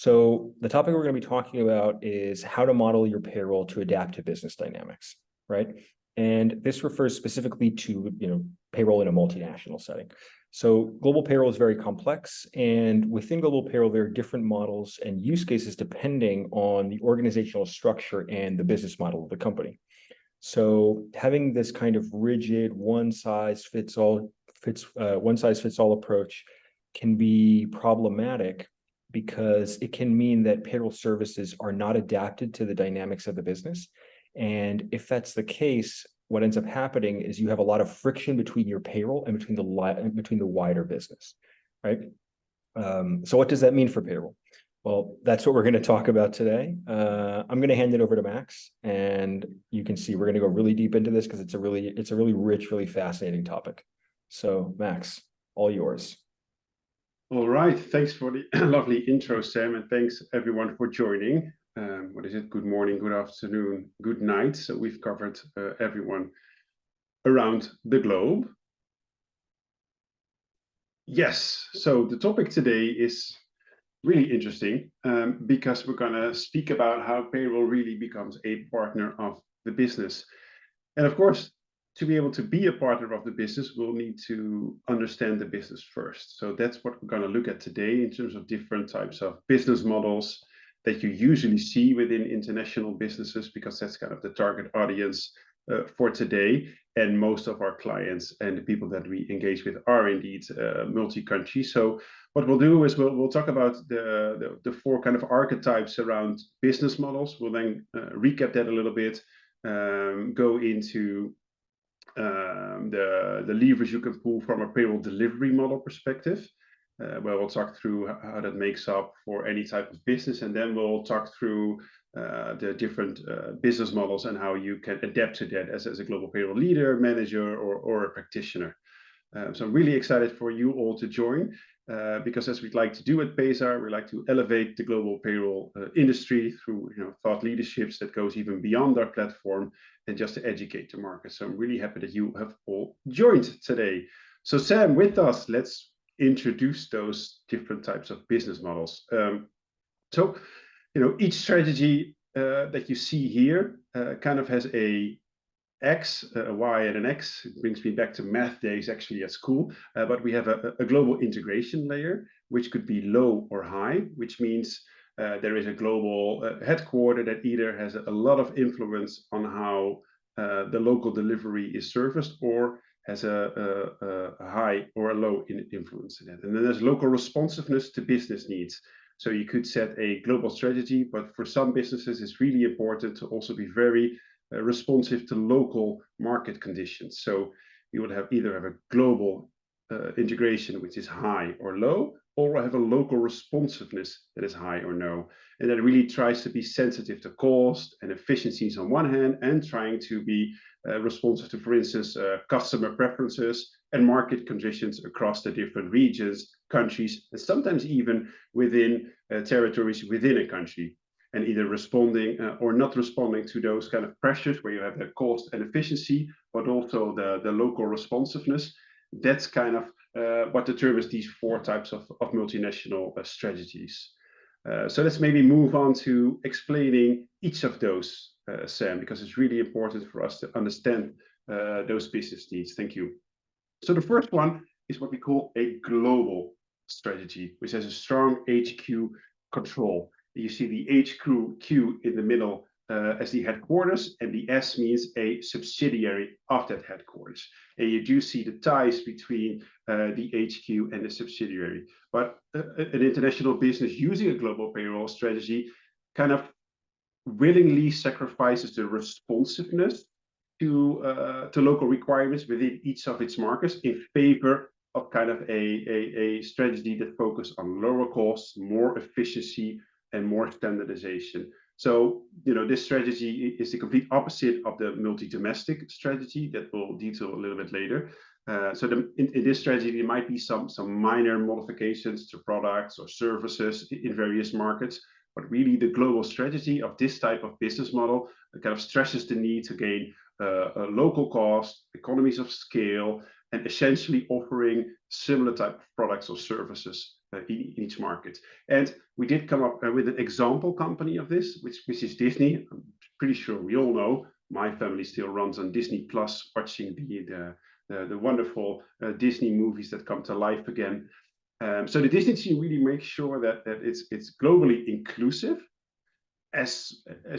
So the topic we're going to be talking about is how to model your payroll to adapt to business dynamics, right? And this refers specifically to, payroll in a multinational setting. So global payroll is very complex, and within global payroll, there are different models and use cases depending on the organizational structure and the business model of the company. So having this kind of rigid one size fits all approach can be problematic because it can mean that payroll services are not adapted to the dynamics of the business. And if that's the case, what ends up happening is you have a lot of friction between your payroll and between the wider business, right? So what does that mean for payroll? Well, that's what we're going to talk about today. I'm going to hand it over to Max, and you can see we're going to go really deep into this because it's a really rich, really fascinating topic. So, Max, all yours. All right, thanks for the lovely intro, Sam, and thanks everyone for joining. What is it? Good morning, good afternoon, good night. So we've covered everyone around the globe. Yes, so the topic today is really interesting because we're going to speak about how payroll really becomes a partner of the business. And of course, to be able to be a partner of the business, we'll need to understand the business first. So that's what we're going to look at today in terms of different types of business models that you usually see within international businesses, because that's kind of the target audience for today. And most of our clients and the people that we engage with are indeed multi-country. So what we'll do is we'll talk about the four kind of archetypes around business models. We'll then recap that a little bit, go into the levers you can pull from a payroll delivery model perspective, where we'll talk through how that makes up for any type of business, and then we'll talk through the different business models and how you can adapt to that as a global payroll leader, manager, or a practitioner. So I'm really excited for you all to join, because as we'd like to do at Payzaar, we like to elevate the global payroll industry through thought leaderships that goes even beyond our platform and just to educate the market. So I'm really happy that you have all joined today. So Sam, with us, let's introduce those different types of business models. So each strategy that you see here kind of has a X, a Y, and an X. It brings me back to math days actually at school. But we have a global integration layer, which could be low or high, which means there is a global headquarter that either has a lot of influence on how the local delivery is serviced, or has a high or a low influence in it. And then there's local responsiveness to business needs. So you could set a global strategy, but for some businesses, it's really important to also be very responsive to local market conditions. So you would either have a global integration, which is high or low, or have a local responsiveness that is high or no. And that really tries to be sensitive to cost and efficiencies on one hand, and trying to be responsive to, for instance, customer preferences and market conditions across the different regions, countries, and sometimes even within territories within a country. And either responding or not responding to those kind of pressures where you have the cost and efficiency, but also the local responsiveness. That's kind of what determines these four types of multinational strategies. So let's maybe move on to explaining each of those, Sam, because it's really important for us to understand those business needs. Thank you. So the first one is what we call a global strategy, which has a strong HQ control. You see the HQ in the middle as the headquarters, and the S means a subsidiary of that headquarters. And you do see the ties between the HQ and the subsidiary. But an international business using a global payroll strategy kind of willingly sacrifices the responsiveness to local requirements within each of its markets in favor of kind of a strategy that focuses on lower costs, more efficiency, and more standardization. So, this strategy is the complete opposite of the multi-domestic strategy that we'll detail a little bit later. In this strategy, there might be some minor modifications to products or services in various markets, but really the global strategy of this type of business model kind of stresses the need to gain a local cost, economies of scale, and essentially offering similar type of products or services in each market. And we did come up with an example company of this, which is Disney. I'm pretty sure we all know. My family still runs on Disney Plus, watching the wonderful Disney movies that come to life again. So the Disney team really makes sure that it's globally inclusive as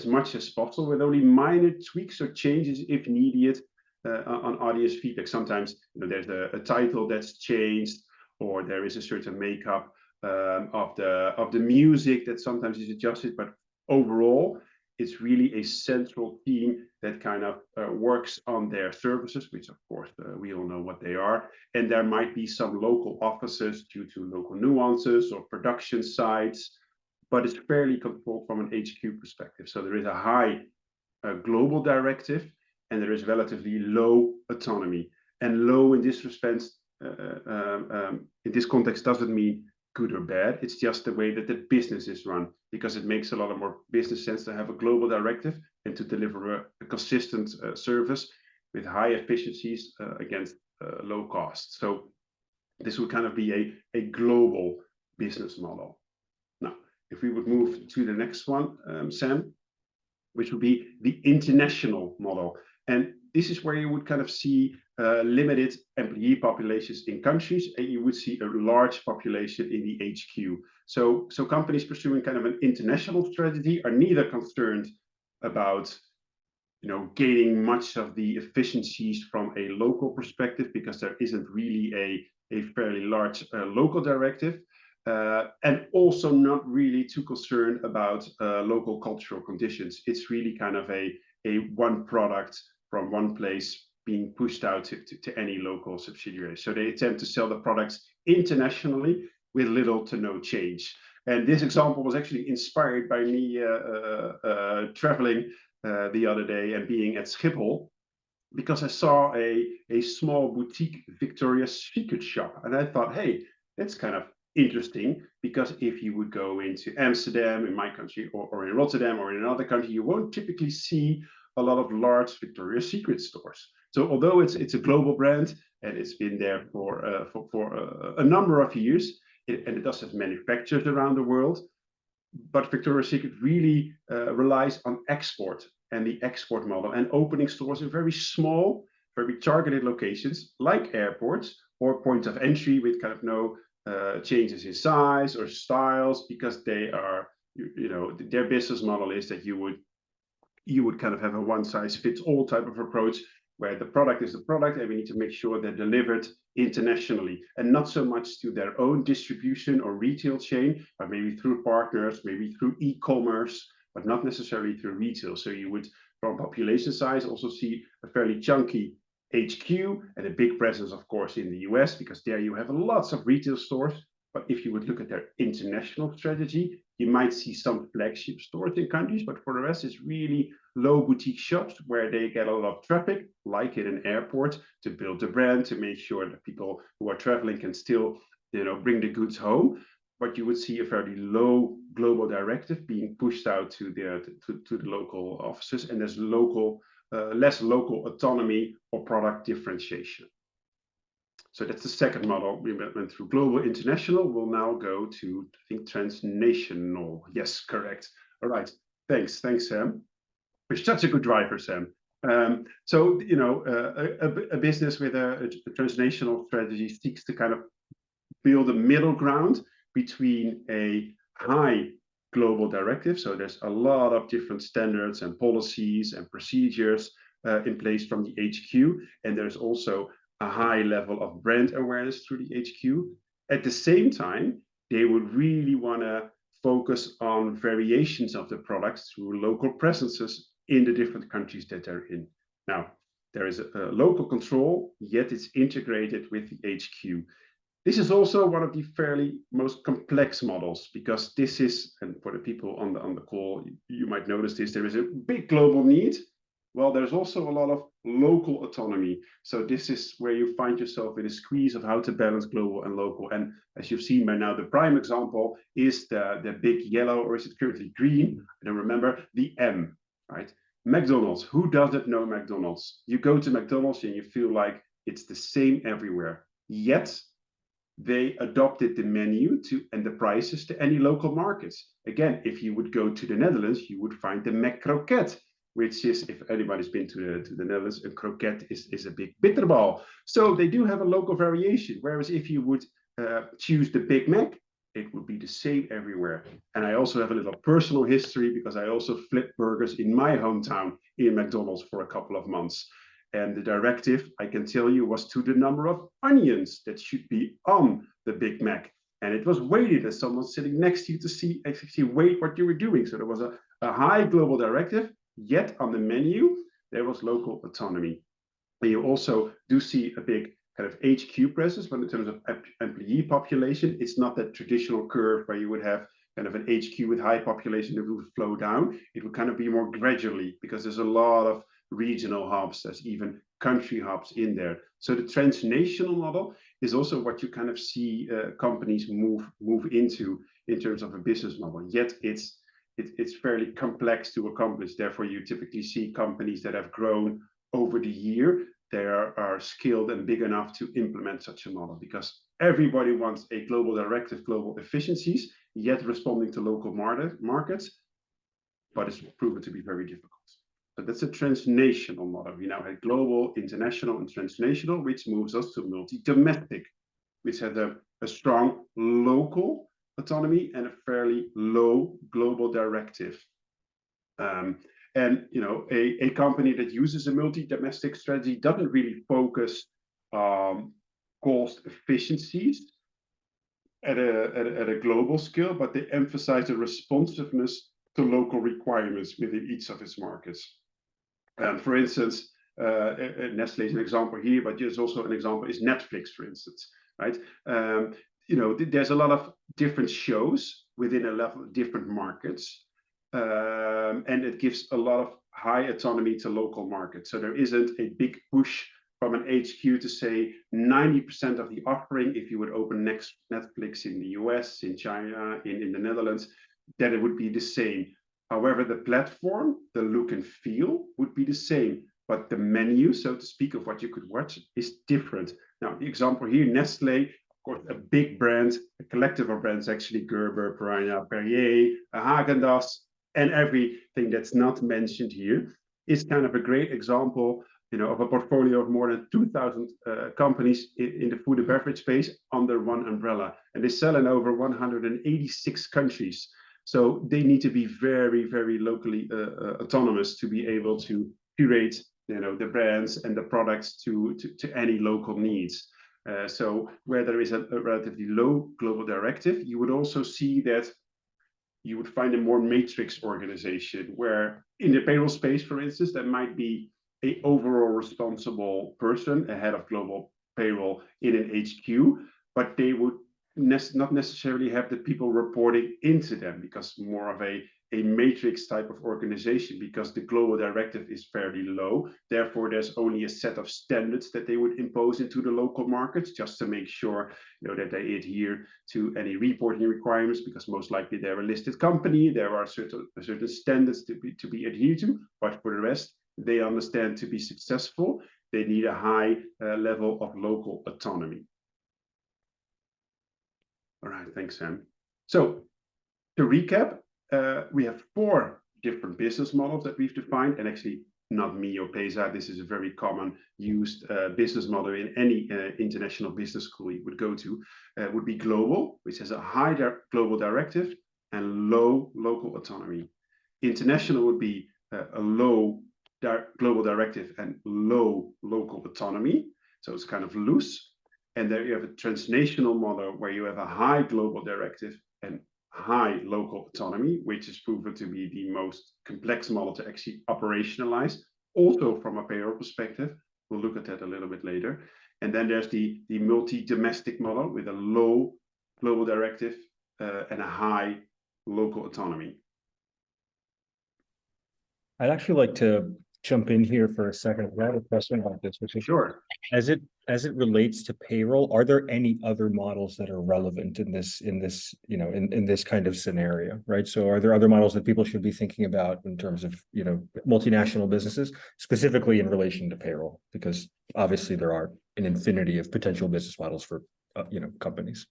much as possible, with only minor tweaks or changes if needed on audience feedback. Sometimes there's a title that's changed, or there is a certain makeup of the music that sometimes is adjusted, but overall it's really a central team that kind of works on their services, which of course we all know what they are. And there might be some local offices due to local nuances or production sites, but it's fairly controlled from an HQ perspective. So there is a high global directive, and there is relatively low autonomy. And low in this respect, in this context, doesn't mean good or bad. It's just the way that the business is run, because it makes a lot of more business sense to have a global directive and to deliver a consistent service with high efficiencies against low cost. So this would kind of be a global business model. Now, if we would move to the next one, Sam, which would be the international model. And this is where you would kind of see limited employee populations in countries, and you would see a large population in the HQ. So companies pursuing kind of an international strategy are neither concerned about gaining much of the efficiencies from a local perspective, because there isn't really a fairly large local directive. And also not really too concerned about local cultural conditions. It's really kind of a one product from one place being pushed out to any local subsidiary. So they attempt to sell the products internationally with little to no change. And this example was actually inspired by me traveling the other day and being at Schiphol, because I saw a small boutique Victoria's Secret shop. And I thought, hey, that's kind of interesting, because if you would go into Amsterdam, in my country, or in Rotterdam, or in another country, you won't typically see a lot of large Victoria's Secret stores. So although it's a global brand and it's been there for a number of years, and it does have manufacturers around the world, but Victoria's Secret really relies on export and the export model, and opening stores in very small, very targeted locations like airports or points of entry with kind of no changes in size or styles, because they are, their business model is that you would kind of have a one size fits all type of approach, where the product is the product, and we need to make sure they're delivered internationally, and not so much to their own distribution or retail chain, but maybe through partners, maybe through e-commerce, but not necessarily through retail. So you would, from population size, also see a fairly chunky HQ and a big presence, of course, in the US, because there you have lots of retail stores. But if you would look at their international strategy, you might see some flagship stores in countries, but for the rest, it's really low boutique shops where they get a lot of traffic, like in an airport, to build the brand, to make sure that people who are traveling can still, bring the goods home. But you would see a fairly low global directive being pushed out to the local offices, and there's less local autonomy or product differentiation. So that's the second model. We went through global, international. We'll now go to, I think, transnational. Yes, correct. All right. Thanks, Sam. You're such a good driver, Sam. So a business with a transnational strategy seeks to kind of build a middle ground between a high global directive. So there's a lot of different standards and policies and procedures in place from the HQ, and there's also a high level of brand awareness through the HQ. At the same time, they would really want to focus on variations of the products through local presences in the different countries that they're in. Now, there is a local control, yet it's integrated with the HQ. This is also one of the fairly most complex models, because this is, and for the people on the call, you might notice this, there is a big global need. Well, there's also a lot of local autonomy. So this is where you find yourself in a squeeze of how to balance global and local. And as you've seen by now, the prime example is the big yellow, or is it currently green? I don't remember, the M, right? McDonald's. Who doesn't know McDonald's? You go to McDonald's and you feel like it's the same everywhere. Yet they adopted the menu and the prices to any local markets. Again, if you would go to the Netherlands, you would find the Mac Croquette, which is, if anybody's been to the Netherlands, a croquette is a big bitterball. So they do have a local variation. Whereas if you would choose the Big Mac, it would be the same everywhere. And I also have a little personal history because I also flipped burgers in my hometown in McDonald's for a couple of months. And the directive, I can tell you, was to the number of onions that should be on the Big Mac. And it was weighted as someone sitting next to you to see actually weight what you were doing. So there was a high global directive, yet on the menu, there was local autonomy. And you also do see a big kind of HQ presence, but in terms of employee population, it's not that traditional curve where you would have kind of an HQ with high population that would flow down. It would kind of be more gradually because there's a lot of regional hubs, there's even country hubs in there. So the transnational model is also what you kind of see companies move into in terms of a business model. Yet it's fairly complex to accomplish. Therefore, you typically see companies that have grown over the year. They are skilled and big enough to implement such a model because everybody wants a global directive, global efficiencies, yet responding to local markets, but it's proven to be very difficult. So that's a transnational model. We now have global, international, and transnational, which moves us to multi-domestic, which has a strong local autonomy and a fairly low global directive. And a company that uses a multi-domestic strategy doesn't really focus on cost efficiencies at a global scale, but they emphasize the responsiveness to local requirements within each of its markets. For instance, Nestle is an example here, but there's also an example is Netflix, for instance, right? There's a lot of different shows within a level of different markets, and it gives a lot of high autonomy to local markets. So there isn't a big push from an HQ to say 90% of the offering, if you would open Netflix in the US, in China, in the Netherlands, that it would be the same. However, the platform, the look and feel would be the same, but the menu, so to speak, of what you could watch is different. Now, the example here, Nestle, of course, a big brand, a collective of brands, actually, Gerber, Piranha, Perrier, Häagen-Dazs, and everything that's not mentioned here is kind of a great example, of a portfolio of more than 2,000 companies in the food and beverage space under one umbrella, and they sell in over 186 countries. So they need to be very, very locally autonomous to be able to curate, the brands and the products to any local needs. So where there is a relatively low global directive, you would also see that you would find a more matrix organization where in the payroll space, for instance, there might be an overall responsible person, a head of global payroll in an HQ, but they would not necessarily have the people reporting into them because more of a matrix type of organization because the global directive is fairly low. Therefore, there's only a set of standards that they would impose into the local markets just to make sure that they adhere to any reporting requirements because most likely they're a listed company. There are certain standards to be adhered to, but for the rest, they understand to be successful, they need a high level of local autonomy. All right, thanks, Sam. So to recap, we have 4 different business models that we've defined, and actually not me or Payzaar, this is a very common used business model in any international business school you would go to, would be global, which has a high global directive and low local autonomy. International would be a low global directive and low local autonomy, so it's kind of loose. And there you have a transnational model where you have a high global directive and high local autonomy, which is proven to be the most complex model to actually operationalize, also from a payroll perspective. We'll look at that a little bit later. And then there's the multi-domestic model with a low global directive and a high local autonomy. I'd actually like to jump in here for a second. I have a question about this, which is Sure. As it relates to payroll, are there any other models that are relevant in this kind of scenario, right? So are there other models that people should be thinking about in terms of, multinational businesses, specifically in relation to payroll? Because obviously there are an infinity of potential business models for companies.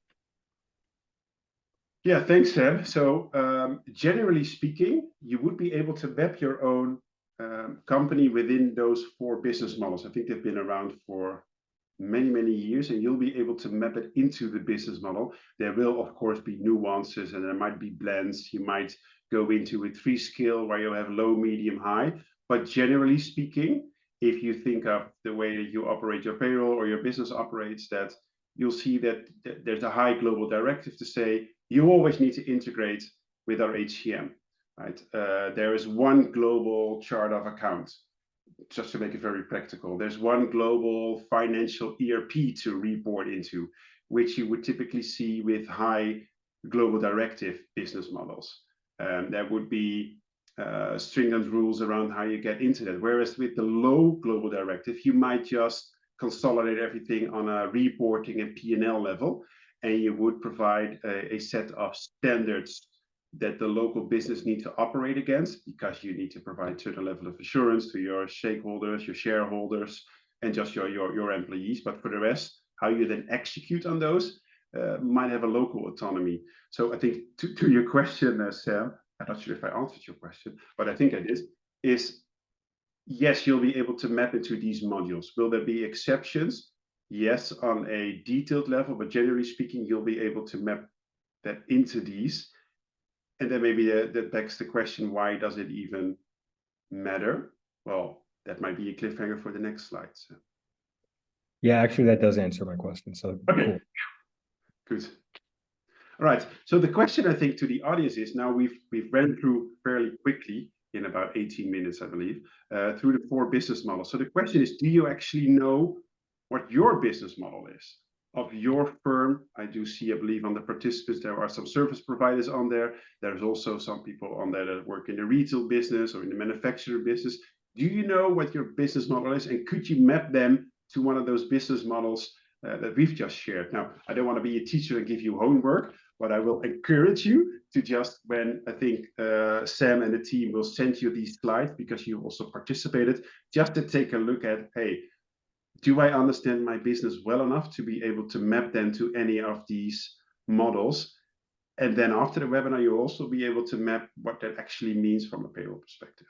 Yeah, thanks, Sam. So generally speaking, you would be able to map your own company within those 4 business models. I think they've been around for many, many years, and you'll be able to map it into the business model. There will, of course, be nuances, and there might be blends. You might go into a 3 scale where you have low, medium, high. But generally speaking, if you think of the way that you operate your payroll or your business operates, that you'll see that there's a high global directive to say you always need to integrate with our HCM, right? There is one global chart of accounts, just to make it very practical. There's one global financial ERP to report into, which you would typically see with high global directive business models. There would be stringent rules around how you get into that. Whereas with the low global directive, you might just consolidate everything on a reporting and P&L level, and you would provide a set of standards that the local business needs to operate against, because you need to provide a certain level of assurance to your stakeholders, your shareholders, and just your employees. But for the rest, how you then execute on those might have a local autonomy. So I think to your question, Sam, I'm not sure if I answered your question, but I think I did, is yes, you'll be able to map into these modules. Will there be exceptions? Yes, on a detailed level, but generally speaking, you'll be able to map that into these. And then maybe that begs the question, why does it even matter? Well, that might be a cliffhanger for the next slide. So. Yeah, actually, that does answer my question. So okay, cool. Good. All right. So the question, I think, to the audience is, now we've ran through fairly quickly, in about 18 minutes, I believe, through the 4 business models. So the question is, do you actually know what your business model is of your firm? I do see, I believe, on the participants, there are some service providers on there. There's also some people on there that work in the retail business or in the manufacturer business. Do you know what your business model is? And could you map them to one of those business models that we've just shared? Now, I don't want to be a teacher and give you homework, but I will encourage you to just, when I think Sam and the team will send you these slides, because you also participated, just to take a look at, hey, do I understand my business well enough to be able to map them to any of these models? And then after the webinar, you'll also be able to map what that actually means from a payroll perspective.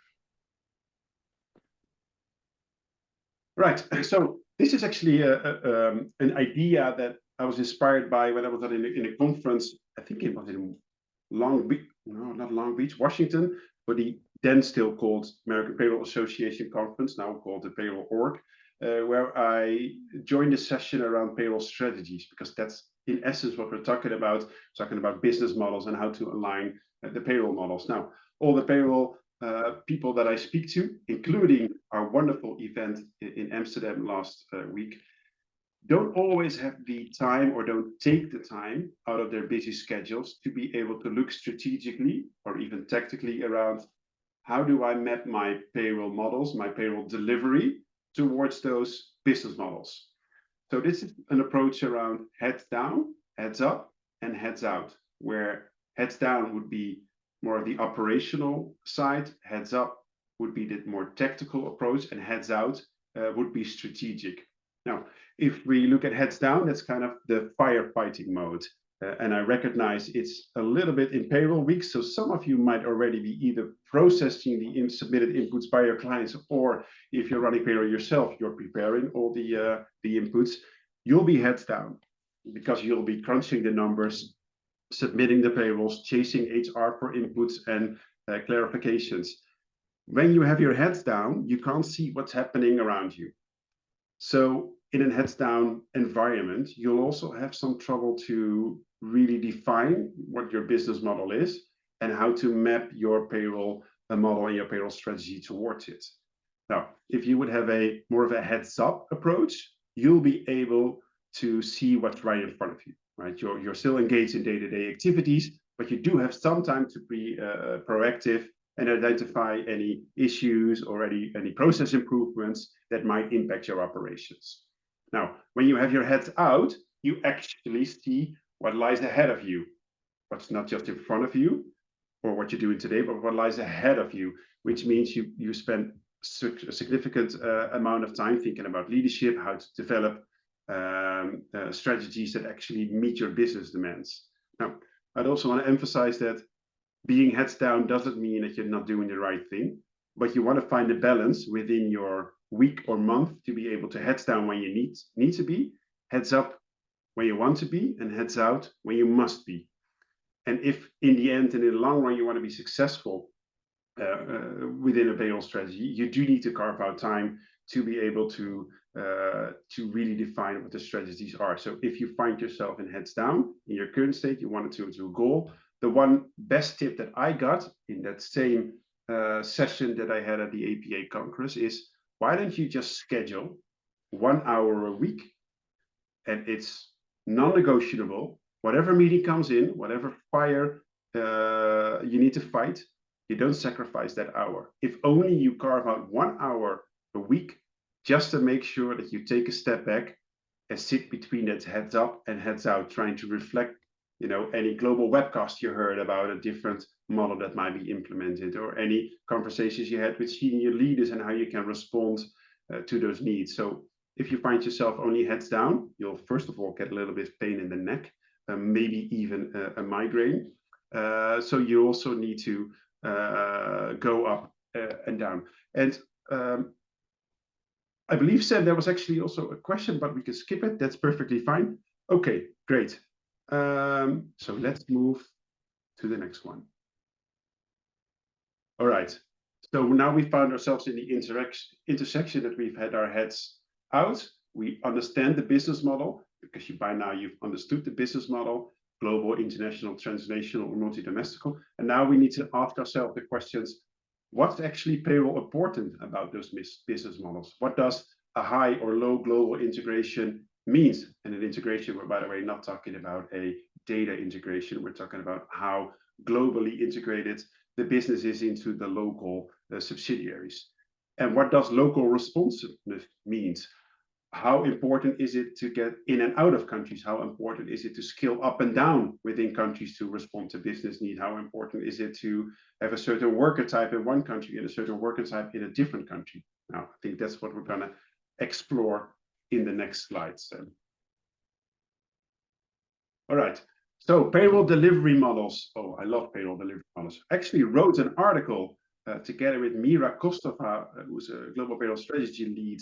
Right, so this is actually an idea that I was inspired by when I was in a conference. I think it was in Long Beach, no, not Long Beach, Washington, but the then still called American Payroll Association conference, now called the Payroll Org, where I joined a session around payroll strategies, because that's in essence what we're talking about business models and how to align the payroll models. Now, all the payroll people that I speak to, including our wonderful event in Amsterdam last week, don't always have the time, or don't take the time out of their busy schedules to be able to look strategically or even tactically around, how do I map my payroll models, my payroll delivery towards those business models. So this is an approach around heads down, heads up, and heads out, where heads down would be more of the operational side, heads up would be the more tactical approach, and heads out would be strategic. Now, if we look at heads down, that's kind of the firefighting mode. And I recognize it's a little bit in payroll week, so some of you might already be either processing the submitted inputs by your clients, or if you're running payroll yourself, you're preparing all the inputs. You'll be heads down, because you'll be crunching the numbers, submitting the payrolls, chasing HR for inputs and clarifications. When you have your heads down, you can't see what's happening around you. So in a heads down environment, you'll also have some trouble to really define what your business model is and how to map your payroll model and your payroll strategy towards it. Now, if you would have a more of a heads up approach, you'll be able to see what's right in front of you, right? You're still engaged in day-to-day activities, but you do have some time to be proactive and identify any issues or any process improvements that might impact your operations. Now, when you have your heads out, you actually see what lies ahead of you, what's not just in front of you or what you're doing today, but what lies ahead of you, which means you spend a significant amount of time thinking about leadership, how to develop strategies that actually meet your business demands. Now, I'd also want to emphasize that being heads down doesn't mean that you're not doing the right thing, but you want to find a balance within your week or month to be able to heads down when you need to be, heads up when you want to be, and heads out when you must be. And if in the end and in the long run you want to be successful within a payroll strategy, you do need to carve out time to be able to really define what the strategies are. So if you find yourself in heads down in your current state, you want to a goal. The one best tip that I got in that same session that I had at the APA Congress is, why don't you just schedule 1 hour a week, and it's non-negotiable. Whatever meeting comes in, whatever fire you need to fight, you don't sacrifice that hour. If only you carve out 1 hour a week just to make sure that you take a step back and sit between that heads up and heads out, trying to reflect, any global webcast you heard about a different model that might be implemented, or any conversations you had with senior leaders and how you can respond to those needs. So if you find yourself only heads down, you'll first of all get a little bit of pain in the neck, maybe even a migraine. So you also need to go up and down. And I believe, Sam, there was actually also a question, but we can skip it. That's perfectly fine. Okay, great. So let's move to the next one. All right. So now we found ourselves in the intersection that we've had our heads out. We understand the business model, because by now you've understood the business model: global, international, transnational, or multi-domestical. And now we need to ask ourselves the questions: what's actually payroll important about those business models? What does a high or low global integration means? And an integration, we're, by the way, not talking about a data integration. We're talking about how globally integrated the business is into the local subsidiaries. And what does local responsiveness means? How important is it to get in and out of countries? How important is it to scale up and down within countries to respond to business need? How important is it to have a certain worker type in one country and a certain worker type in a different country? Now, I think that's what we're going to explore in the next slides. All right. So payroll delivery models. Oh, I love payroll delivery models. I actually wrote an article together with Mira Kostova, who's a global payroll strategy lead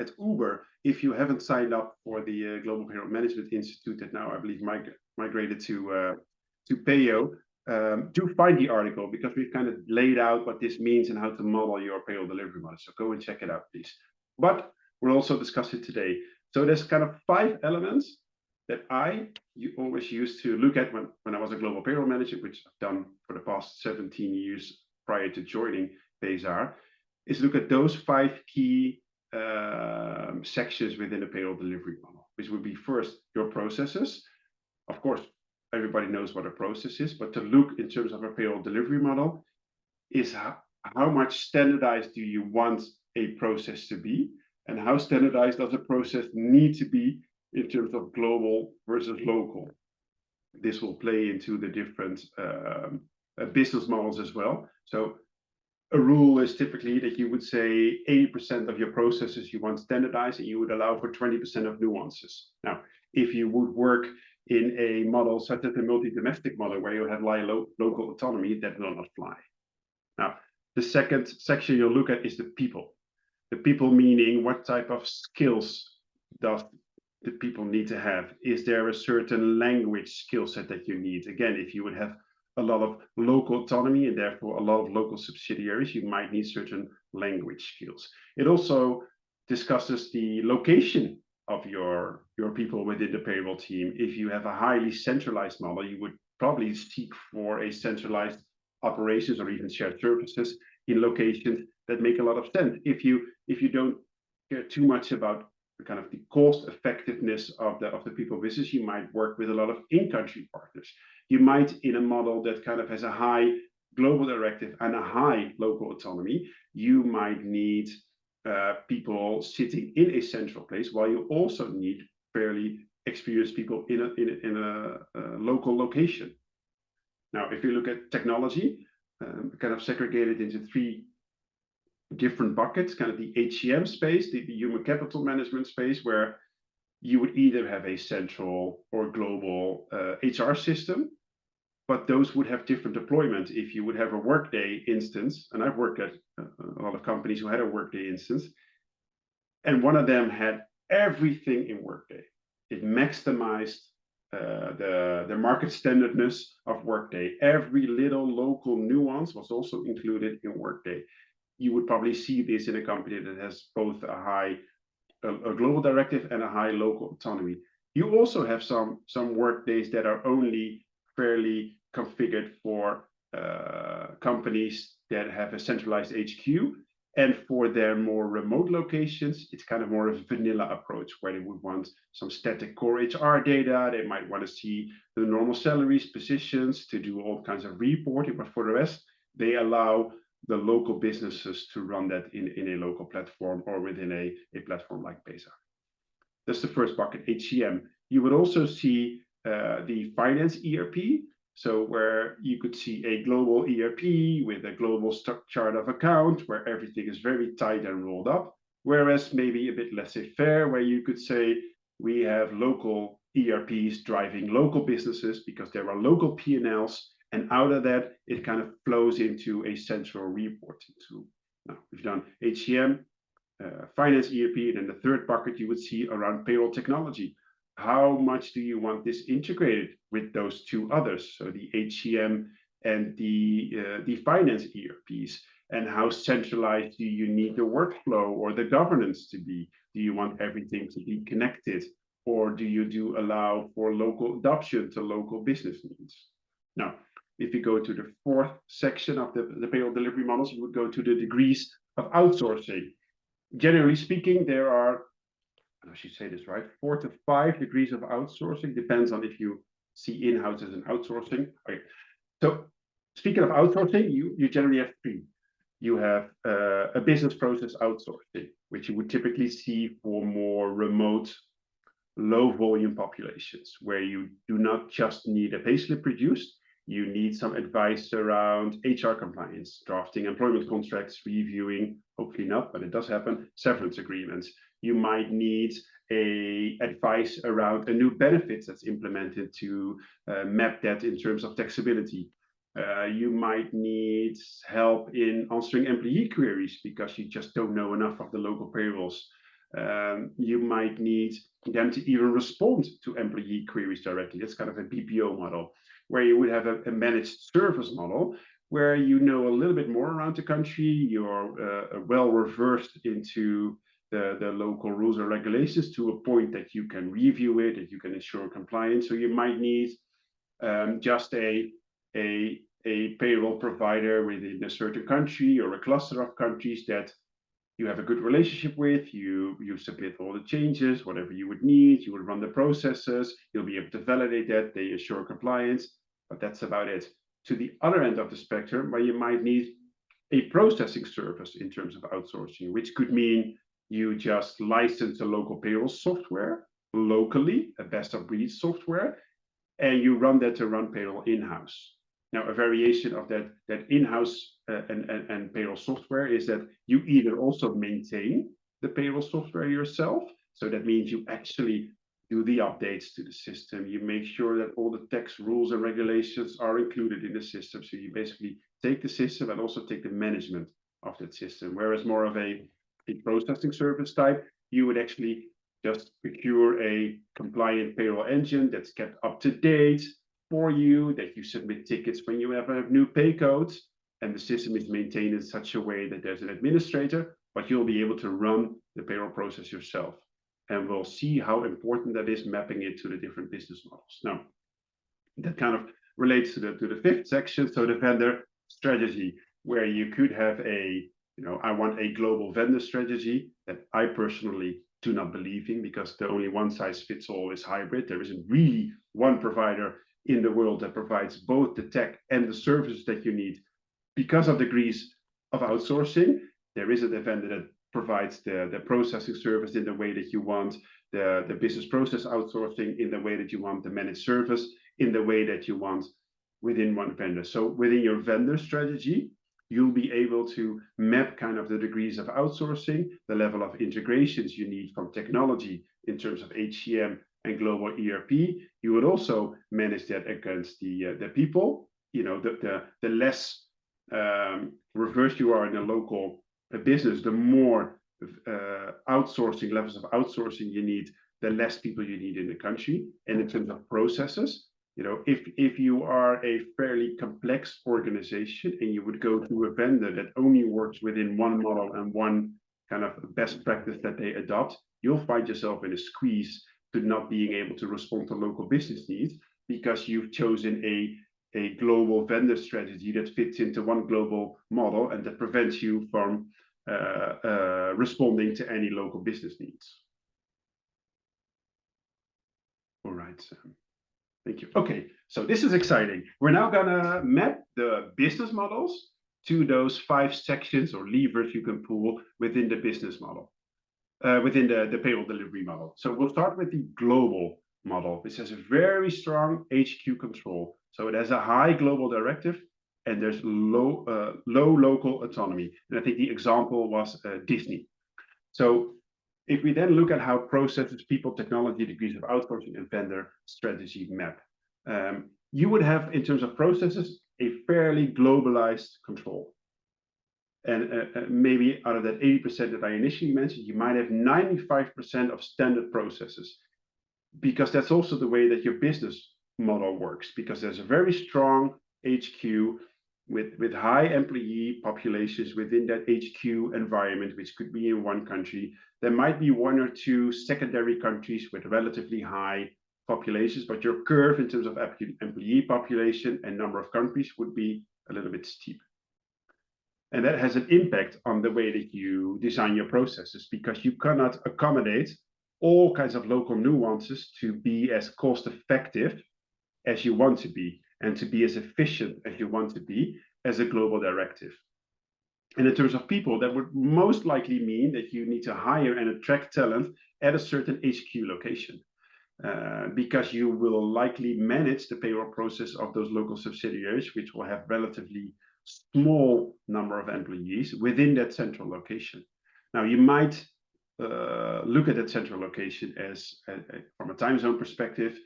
at Uber. If you haven't signed up for the Global Payroll Management Institute that now I believe migrated to Payo, do find the article, because we've kind of laid out what this means and how to model your payroll delivery model. So go and check it out, please. But we'll also discuss it today. So there's kind of 5 elements that you always used to look at when I was a global payroll manager, which I've done for the past 17 years prior to joining Payzaar, is look at those 5 key sections within a payroll delivery model, which would be first your processes. Of course, everybody knows what a process is, but to look in terms of a payroll delivery model is how much standardized do you want a process to be, and how standardized does a process need to be in terms of global versus local. This will play into the different business models as well. So a rule is typically that you would say 80% of your processes you want standardized, and you would allow for 20% of nuances. Now, if you would work in a model such as the multi-domestic model, where you have local autonomy, that will not fly. Now, the second section you'll look at is the people. The people meaning, what type of skills does the people need to have? Is there a certain language skill set that you need? Again, if you would have a lot of local autonomy and therefore a lot of local subsidiaries, you might need certain language skills. It also discusses the location of your people within the payroll team. If you have a highly centralized model, you would probably seek for a centralized operations or even shared services in locations that make a lot of sense. If you don't care too much about kind of the cost effectiveness of the people business, you might work with a lot of in-country partners. You might, in a model that kind of has a high global directive and a high local autonomy, you might need people sitting in a central place, while you also need fairly experienced people in a local location. Now, if you look at technology, kind of segregated into 3 different buckets, kind of the HCM space, the human capital management space, where you would either have a central or global HR system, but those would have different deployment. If you would have a Workday instance, and I've worked at a lot of companies who had a Workday instance, and one of them had everything in Workday. It maximized the market standardness of Workday. Every little local nuance was also included in Workday. You would probably see this in a company that has both a global directive and a high local autonomy. You also have some Workdays that are only fairly configured for companies that have a centralized HQ. And for their more remote locations, it's kind of more of a vanilla approach where they would want some static core HR data. They might want to see the normal salaries, positions to do all kinds of reporting. But for the rest, they allow the local businesses to run that in a local platform or within a platform like Payzaar. That's the first bucket, HCM. You would also see the finance ERP. So where you could see a global ERP with a global chart of account where everything is very tight and rolled up. Whereas maybe a bit laissez-faire, where you could say we have local ERPs driving local businesses because there are local P&Ls, and out of that, it kind of flows into a central reporting tool. Now, we've done HCM, finance ERP, and then the third bucket you would see around payroll technology. How much do you want this integrated with those two others? So the HCM and the finance ERPs, and how centralized do you need the workflow or the governance to be? Do you want everything to be connected, or do you allow for local adoption to local business needs? Now, if you go to the fourth section of the payroll delivery models, you would go to the degrees of outsourcing. Generally speaking, there are, I should say this right, 4 to 5 degrees of outsourcing, depends on if you see in-house as an outsourcing. Okay. So speaking of outsourcing, you generally have 3. You have a business process outsourcing, which you would typically see for more remote, low volume populations, where you do not just need a payslip produced, you need some advice around HR compliance, drafting employment contracts, reviewing, hopefully not, but it does happen, severance agreements. You might need advice around a new benefits that's implemented to map that in terms of taxability. You might need help in answering employee queries because you just don't know enough of the local payrolls. You might need them to even respond to employee queries directly. That's kind of a BPO model, where you would have a managed service model where you know a little bit more around the country, you're well reversed into the local rules and regulations to a point that you can review it, that you can ensure compliance. So you might need just a payroll provider within a certain country or a cluster of countries that you have a good relationship with, you submit all the changes, whatever you would need, you would run the processes, you'll be able to validate that, they assure compliance, but that's about it. To the other end of the spectrum, where you might need a processing service in terms of outsourcing, which could mean you just license a local payroll software locally, a best of breed software, and you run that to run payroll in-house. Now, a variation of that in-house and payroll software is that you either also maintain the payroll software yourself. So that means you actually do the updates to the system. You make sure that all the tax rules and regulations are included in the system. So you basically take the system and also take the management of that system. Whereas more of a processing service type, you would actually just procure a compliant payroll engine that's kept up to date for you, that you submit tickets when you have a new pay code, and the system is maintained in such a way that there's an administrator, but you'll be able to run the payroll process yourself. And we'll see how important that is, mapping it to the different business models. Now, that kind of relates to the fifth section, so the vendor strategy, where you could have I want a global vendor strategy that I personally do not believe in, because the only one size fits all is hybrid. There isn't really one provider in the world that provides both the tech and the services that you need. Because of degrees of outsourcing, there isn't a vendor that provides the processing service in the way that you want, the business process outsourcing in the way that you want, the managed service in the way that you want within one vendor. So within your vendor strategy, you'll be able to map kind of the degrees of outsourcing, the level of integrations you need from technology in terms of HCM and global ERP, you would also manage that against the people. You know, the less reversed you are in a local business, the more outsourcing levels of outsourcing you need, the less people you need in the country. And in terms of processes, you know, if you are a fairly complex organization and you would go to a vendor that only works within one model and one kind of best practice that they adopt, you'll find yourself in a squeeze to not being able to respond to local business needs because you've chosen a global vendor strategy that fits into one global model and that prevents you from responding to any local business needs. All right, Sam. Thank you. Okay, so this is exciting. We're now gonna map the business models to those 5 sections or levers you can pull within the business model, within the payroll delivery model. So we'll start with the global model. This has a very strong HQ control. So it has a high global directive and there's low local autonomy. And I think the example was Disney. So if we then look at how processes, people, technology, degrees of outsourcing, and vendor strategy map, you would have, in terms of processes, a fairly globalized control. And maybe out of that 80% that I initially mentioned, you might have 95% of standard processes, because that's also the way that your business model works, because there's a very strong HQ with high employee populations within that HQ environment, which could be in one country. There might be 1 or 2 secondary countries with relatively high populations, but your curve in terms of employee population and number of countries would be a little bit steep. And that has an impact on the way that you design your processes, because you cannot accommodate all kinds of local nuances to be as cost effective as you want to be and to be as efficient as you want to be as a global directive. And in terms of people, that would most likely mean that you need to hire and attract talent at a certain HQ location, because you will likely manage the payroll process of those local subsidiaries, which will have relatively small number of employees within that central location. Now, you might look at that central location as from a time zone perspective,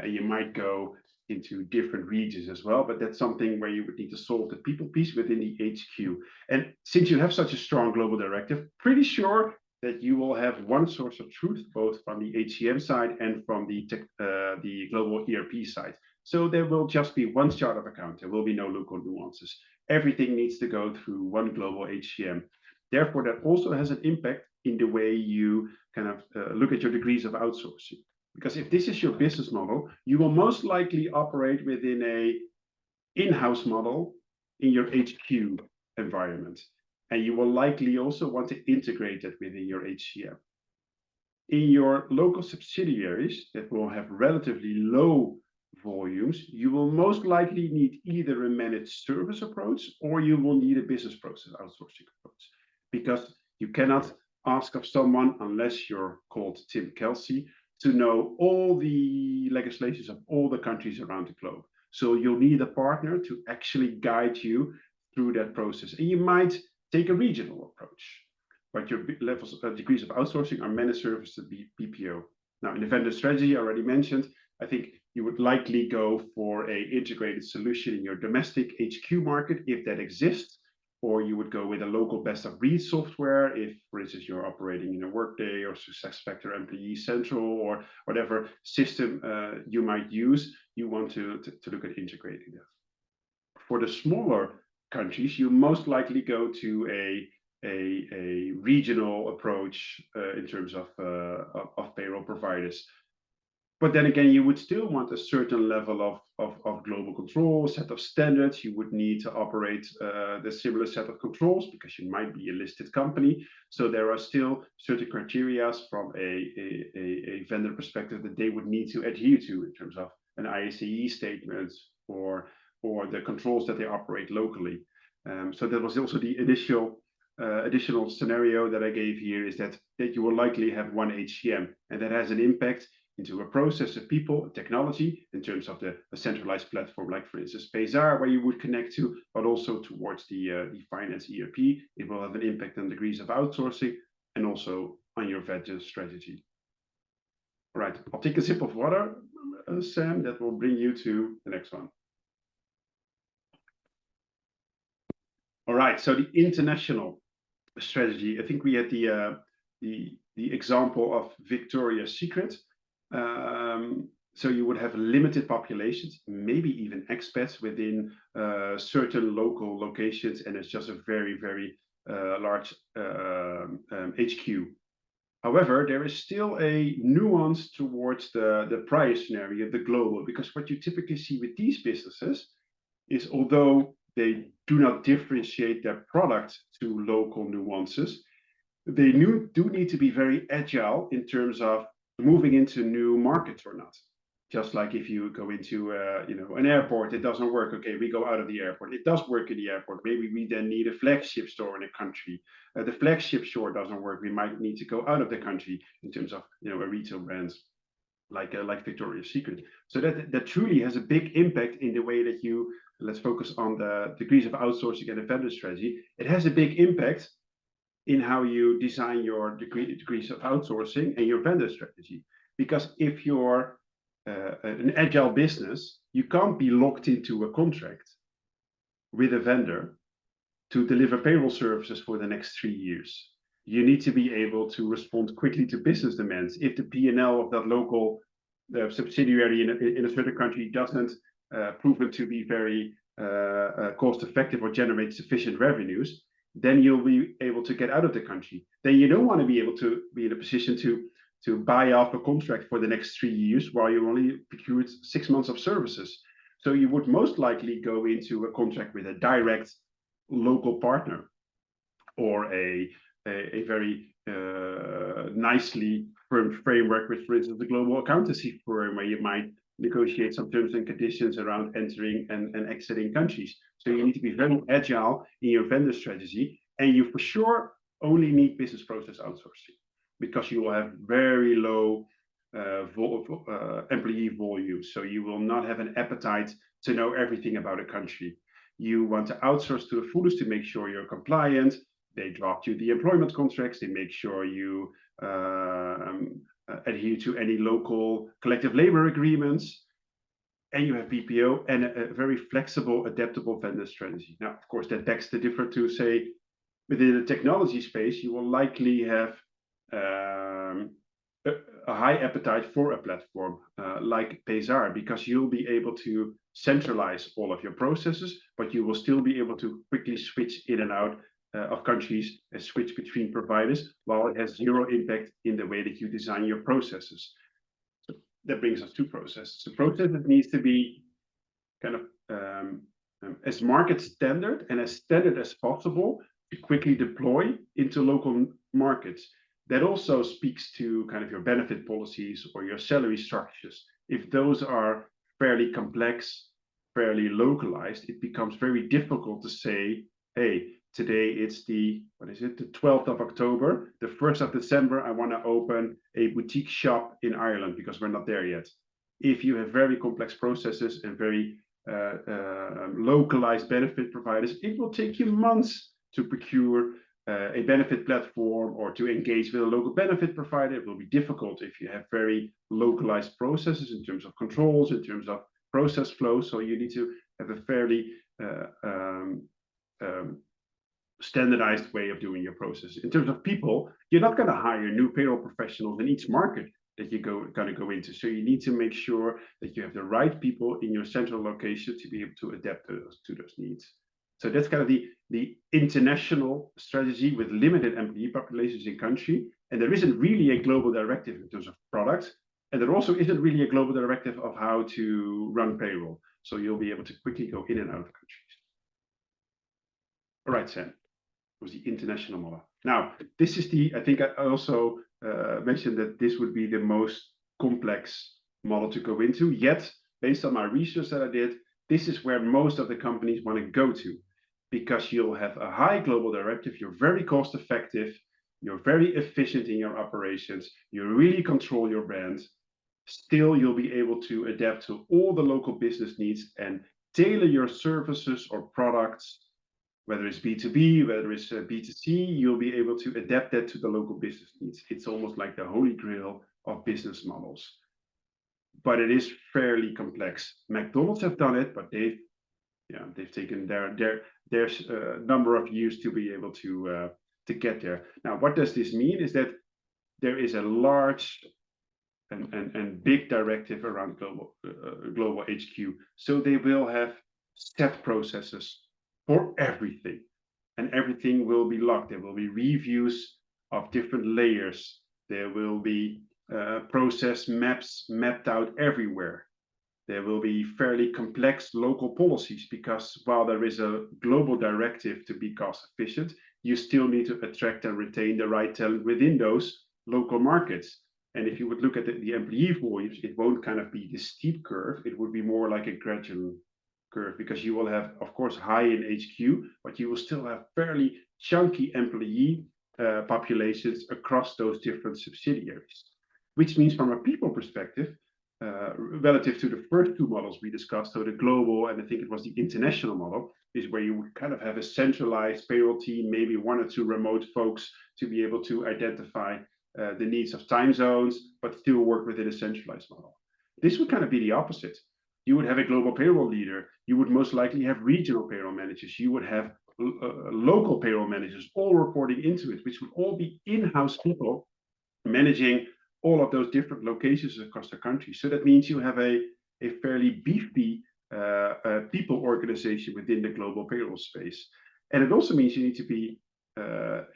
you might go into different regions as well, but that's something where you would need to solve the people piece within the HQ. And since you have such a strong global directive, pretty sure that you will have one source of truth, both from the HCM side and from the global ERP side. So there will just be one chart of account. There will be no local nuances. Everything needs to go through one global HCM. Therefore, that also has an impact in the way you kind of look at your degrees of outsourcing. Because if this is your business model, you will most likely operate within a in-house model in your HQ environment. And you will likely also want to integrate that within your HCM. In your local subsidiaries that will have relatively low volumes, you will most likely need either a managed service approach or you will need a business process outsourcing approach. Because you cannot ask of someone, unless you're called Tim Kelsey, to know all the legislations of all the countries around the globe. So you'll need a partner to actually guide you through that process. And you might take a regional approach, but your levels of degrees of outsourcing are managed service to BPO. Now, in the vendor strategy I already mentioned, I think you would likely go for an integrated solution in your domestic HQ market if that exists, or you would go with a local best of breed software if, for instance, you're operating in a Workday or SuccessFactors Employee Central or whatever system you might use. You want to look at integrating that. For the smaller countries, you most likely go to a regional approach in terms of payroll providers. But then again, you would still want a certain level of global control, set of standards. You would need to operate the similar set of controls because you might be a listed company. So there are still certain criteria from a vendor perspective that they would need to adhere to in terms of an ISAE statement or the controls that they operate locally. So that was also the additional scenario that I gave here, is that you will likely have one HCM, and that has an impact into a process of people, technology, in terms of a centralized platform, like for instance Payzaar, where you would connect to, but also towards the finance ERP. It will have an impact on degrees of outsourcing and also on your vendor strategy. All right, I'll take a sip of water, Sam. That will bring you to the next one. All right, so the international strategy. I think we had the example of Victoria's Secret. So you would have limited populations, maybe even expats within certain local locations, and it's just a very large HQ. However, there is still a nuance towards the prior scenario, the global, because what you typically see with these businesses is, although they do not differentiate their product to local nuances, they do need to be very agile in terms of moving into new markets or not. Just like if you go into an airport, it doesn't work. Okay, we go out of the airport. It does work in the airport. Maybe we then need a flagship store in a country. The flagship store doesn't work. We might need to go out of the country in terms of a retail brand like Victoria's Secret. So that truly has a big impact in the way that you, let's focus on the degrees of outsourcing and the vendor strategy. It has a big impact in how you design your degrees of outsourcing and your vendor strategy. Because if you're an agile business, you can't be locked into a contract with a vendor to deliver payroll services for the next 3 years. You need to be able to respond quickly to business demands. If the P&L of that local subsidiary in a certain country doesn't prove to be very cost effective or generate sufficient revenues, then you'll be able to get out of the country. Then you don't want to be able to be in a position to buy off a contract for the next 3 years while you only procured 6 months of services. So you would most likely go into a contract with a direct local partner, or a very nicely firm framework with, for instance, the global accountancy firm, where you might negotiate some terms and conditions around entering and exiting countries. So you need to be very agile in your vendor strategy, and you for sure only need business process outsourcing, because you will have very low employee volume. So you will not have an appetite to know everything about a country. You want to outsource to the fullest to make sure you're compliant. They draft you the employment contracts. They make sure you adhere to any local collective labor agreements. And you have BPO and a very flexible, adaptable vendor strategy. Now, of course, that begs the differ to say, within the technology space, you will likely have a high appetite for a platform like Payzaar, because you'll be able to centralize all of your processes, but you will still be able to quickly switch in and out of countries and switch between providers, while it has zero impact in the way that you design your processes. So that brings us to processes. The process needs to be kind of as market standard and as standard as possible to quickly deploy into local markets. That also speaks to kind of your benefit policies or your salary structures. If those are fairly complex, fairly localized, it becomes very difficult to say, hey, today it's the 12th of October, the 1st of December, I want to open a boutique shop in Ireland, because we're not there yet. If you have very complex processes and very localized benefit providers, it will take you months to procure a benefit platform or to engage with a local benefit provider. It will be difficult if you have very localized processes in terms of controls, in terms of process flow. So you need to have a fairly standardized way of doing your process. In terms of people, you're not going to hire new payroll professionals in each market that you going to go into. So you need to make sure that you have the right people in your central location to be able to adapt to those needs. So that's kind of the international strategy with limited employee populations in country. And there isn't really a global directive in terms of products. And there also isn't really a global directive of how to run payroll. So you'll be able to quickly go in and out of countries. All right, Sam, was the international model. Now, this is I think I also mentioned that this would be the most complex model to go into. Yet, based on my research that I did, this is where most of the companies want to go to, because you'll have a high global directive, you're very cost effective, you're very efficient in your operations, you really control your brand. Still, you'll be able to adapt to all the local business needs and tailor your services or products, whether it's B2B, whether it's B2C, you'll be able to adapt that to the local business needs. It's almost like the holy grail of business models. But it is fairly complex. McDonald's have done it, but they've taken their number of years to be able to get there. Now, what does this mean? Is that there is a large and big directive around global HQ. So they will have set processes for everything, and everything will be locked. There will be reviews of different layers. There will be process maps mapped out everywhere. There will be fairly complex local policies, because while there is a global directive to be cost efficient, you still need to attract and retain the right talent within those local markets. And if you would look at the employee volumes, it won't kind of be this steep curve. It would be more like a gradual curve, because you will have, of course, high in HQ, but you will still have fairly chunky employee populations across those different subsidiaries. Which means, from a people perspective, relative to the first two models we discussed, so the global and I think it was the international model, is where you would kind of have a centralized payroll team, maybe one or two remote folks to be able to identify the needs of time zones, but still work within a centralized model. This would kind of be the opposite. You would have a global payroll leader. You would most likely have regional payroll managers. You would have local payroll managers all reporting into it, which would all be in-house people managing all of those different locations across the country. So that means you have a fairly beefy people organization within the global payroll space. And it also means you need to be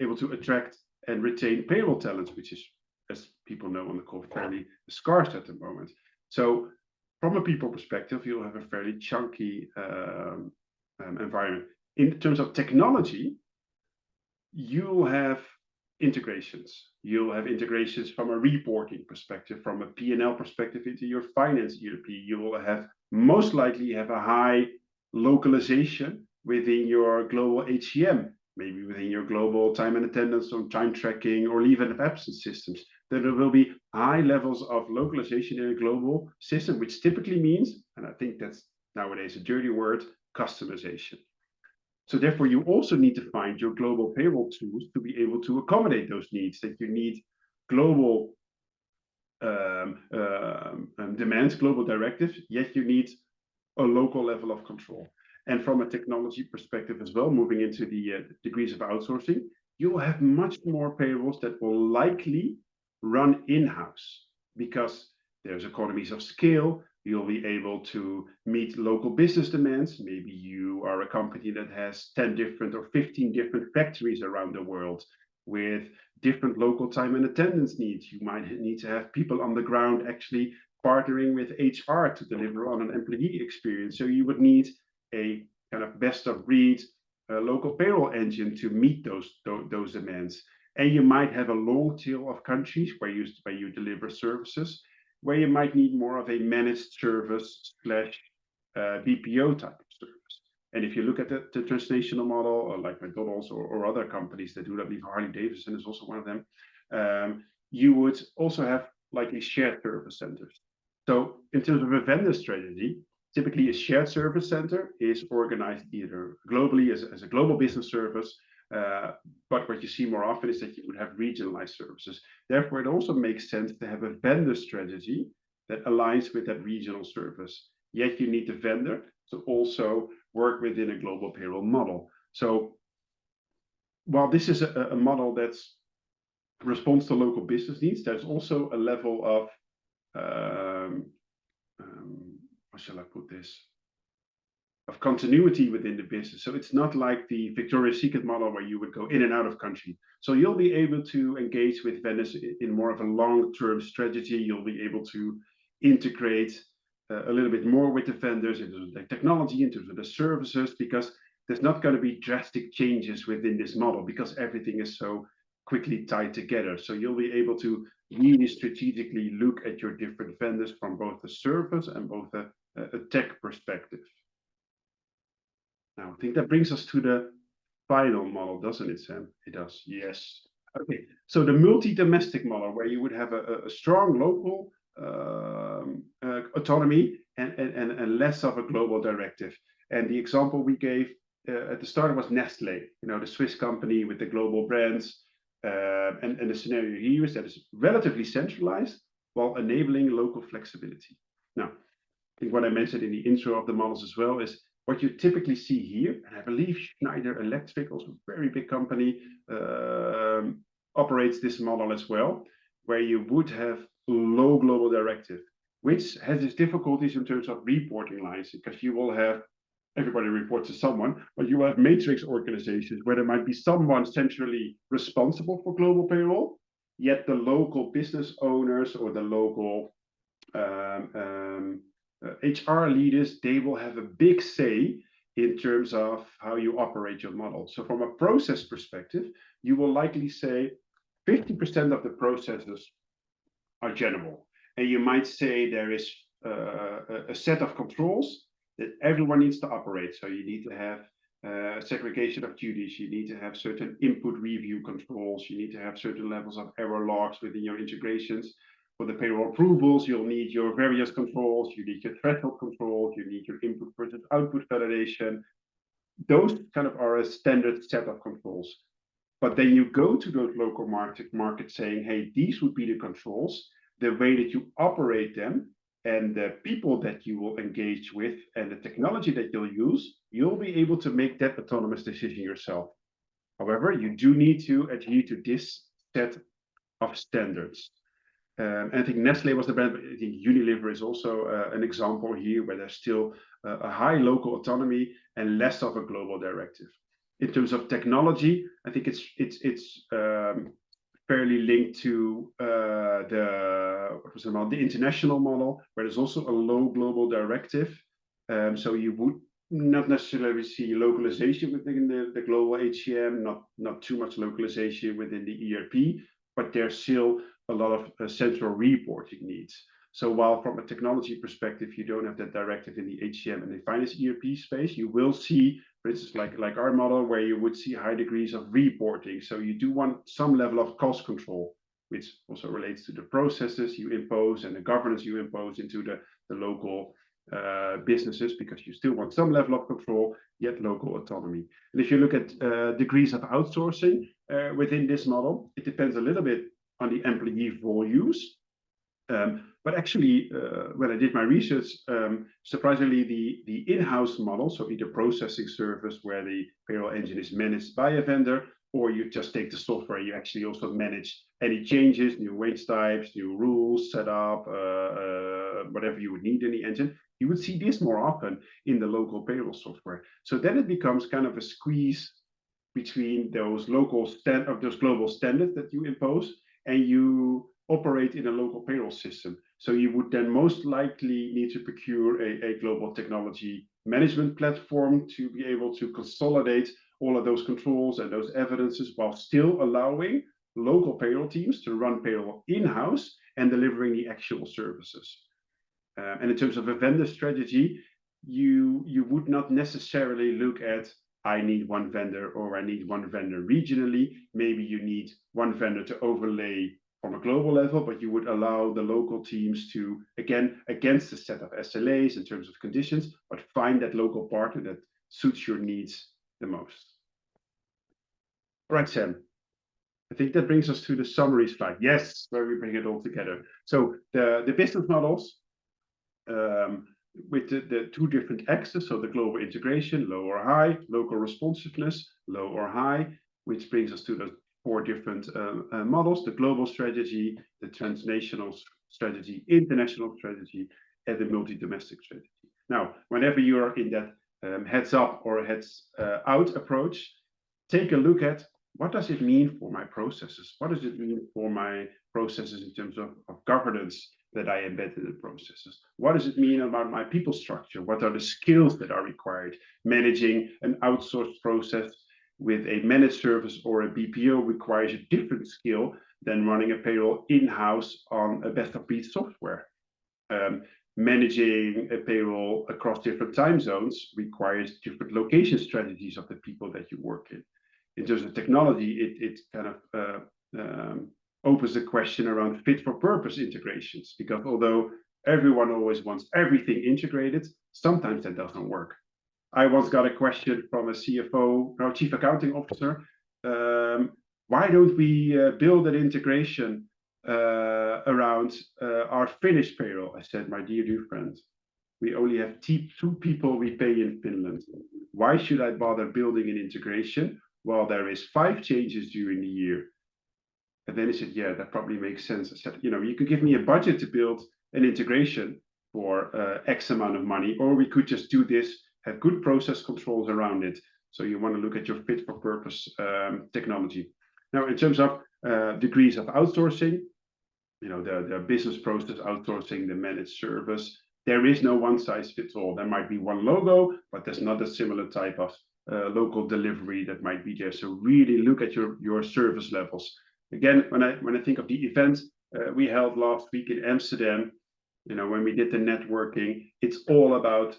able to attract and retain payroll talent, which is, as people know on the call, fairly scarce at the moment. So from a people perspective, you'll have a fairly chunky environment. In terms of technology, you'll have integrations. You'll have integrations from a reporting perspective, from a P&L perspective into your finance ERP. You will have most likely have a high localization within your global HCM, maybe within your global time and attendance or time tracking or leave and absence systems. There will be high levels of localization in a global system, which typically means, and I think that's nowadays a dirty word, customization. So therefore, you also need to find your global payroll tools to be able to accommodate those needs, that you need global demands, global directives, yet you need a local level of control. And from a technology perspective as well, moving into the degrees of outsourcing, you will have much more payrolls that will likely run in-house, because there's economies of scale. You'll be able to meet local business demands. Maybe you are a company that has 10 different or 15 different factories around the world with different local time and attendance needs. You might need to have people on the ground actually partnering with HR to deliver on an employee experience. So you would need a kind of best of breed local payroll engine to meet those demands. And you might have a long tail of countries where you deliver services, where you might need more of a managed service / BPO type of service. And if you look at the transnational model, or like McDonald's or other companies that do that, I believe Harley-Davidson is also one of them, you would also have likely shared service centers. So in terms of a vendor strategy, typically a shared service center is organized either globally as a global business service, but what you see more often is that you would have regionalized services. Therefore, it also makes sense to have a vendor strategy that aligns with that regional service. Yet you need the vendor to also work within a global payroll model. So while this is a model that's responds to local business needs, there's also a level of, how shall I put this? Of continuity within the business. So it's not like the Victoria's Secret model where you would go in and out of country. So you'll be able to engage with vendors in more of a long-term strategy. You'll be able to integrate a little bit more with the vendors into the technology, into the services, because there's not going to be drastic changes within this model because everything is so quickly tied together. So you'll be able to really strategically look at your different vendors from both the service and both a tech perspective. Now, I think that brings us to the final model, doesn't it, Sam? It does, yes. Okay, so the multi-domestic model, where you would have a strong local autonomy and less of a global directive. And the example we gave at the start was Nestle, the Swiss company with the global brands. And the scenario here is that it's relatively centralized, while enabling local flexibility. Now, I think what I mentioned in the intro of the models as well is what you typically see here, and I believe Schneider Electric, also a very big company, operates this model as well, where you would have low global directive, which has its difficulties in terms of reporting lines, because you will have everybody reports to someone, but you have matrix organizations where there might be someone centrally responsible for global payroll, yet the local business owners or the local HR leaders, they will have a big say in terms of how you operate your model. So from a process perspective, you will likely say 50% of the processes are general. And you might say there is a set of controls that everyone needs to operate. So you need to have segregation of duties. You need to have certain input review controls. You need to have certain levels of error logs within your integrations. For the payroll approvals, you'll need your various controls. You need your threshold controls. You need your input versus output validation. Those kind of are a standard set of controls. But then you go to those local markets saying, hey, these would be the controls, the way that you operate them, and the people that you will engage with, and the technology that you'll use, you'll be able to make that autonomous decision yourself. However, you do need to adhere to this set of standards. And I think Nestle was the brand, but I think Unilever is also an example here where there's still a high local autonomy and less of a global directive. In terms of technology, I think it's fairly linked to the international model, where there's also a low global directive. So you would not necessarily see localization within the global HCM, not too much localization within the ERP, but there's still a lot of central reporting needs. So while from a technology perspective, you don't have that directive in the HCM and the finance ERP space, you will see, for instance, like our model, where you would see high degrees of reporting. So you do want some level of cost control, which also relates to the processes you impose and the governance you impose into the local businesses, because you still want some level of control, yet local autonomy. And if you look at degrees of outsourcing within this model, it depends a little bit on the employee volumes. But actually, when I did my research, surprisingly, the in-house model, so either processing service where the payroll engine is managed by a vendor, or you just take the software, you actually also manage any changes, new wage types, new rules, setup, whatever you would need in the engine. You would see this more often in the local payroll software. So then it becomes kind of a squeeze between those global standards that you impose, and you operate in a local payroll system. So you would then most likely need to procure a global technology management platform to be able to consolidate all of those controls and those evidences, while still allowing local payroll teams to run payroll in-house and delivering the actual services. And in terms of a vendor strategy, you would not necessarily look at, I need one vendor, or I need one vendor regionally. Maybe you need one vendor to overlay from a global level, but you would allow the local teams to, again, against a set of SLAs in terms of conditions, but find that local partner that suits your needs the most. All right, Sam. I think that brings us to the summary slide. Yes, where we bring it all together. So the business models, with the two different axes, so the global integration, low or high, local responsiveness, low or high, which brings us to the four different models: the global strategy, the transnational strategy, international strategy, and the multi-domestic strategy. Now, whenever you're in that heads up or heads out approach, take a look at, what does it mean for my processes? What does it mean for my processes in terms of governance that I embed in the processes? What does it mean about my people structure? What are the skills that are required? Managing an outsourced process with a managed service or a BPO requires a different skill than running a payroll in-house on a best-of-breed software. Managing a payroll across different time zones requires different location strategies of the people that you work in. In terms of technology, it kind of opens the question around fit-for-purpose integrations, because although everyone always wants everything integrated, sometimes that doesn't work. I once got a question from a CFO, our chief accounting officer. Why don't we build an integration around our Finnish payroll. I said, my dear friend, we only have two people we pay in Finland. Why should I bother building an integration while there is 5 changes during the year? And then he said, yeah, that probably makes sense. I said, you could give me a budget to build an integration for X amount of money, or we could just do this, have good process controls around it. So you want to look at your fit for purpose technology. Now, in terms of degrees of outsourcing, the business process outsourcing, the managed service, there is no one size fits all. There might be one logo, but there's not a similar type of local delivery that might be there. So really look at your service levels. Again, when I think of the event we held last week in Amsterdam, when we did the networking, it's all about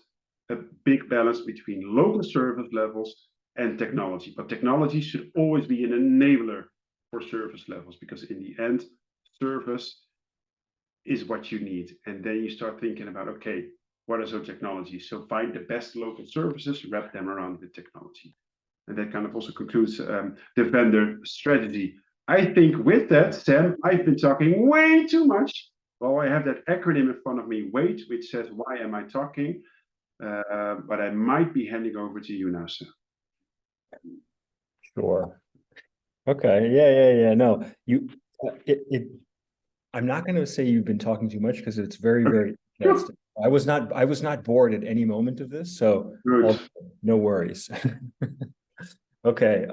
a big balance between local service levels and technology. But technology should always be an enabler for service levels, because in the end, service is what you need. And then you start thinking about, okay, what is our technology? So find the best local services, wrap them around with technology. And that kind of also concludes the vendor strategy. I think with that, Sam, I've been talking way too much. Well, I have that acronym in front of me, WAIT, which says, why am I talking? But I might be handing over to you now, Sam. Sure. Okay. Yeah. No, I'm not going to say you've been talking too much, because it's very, very interesting. I was not bored at any moment of this, so no worries. Okay.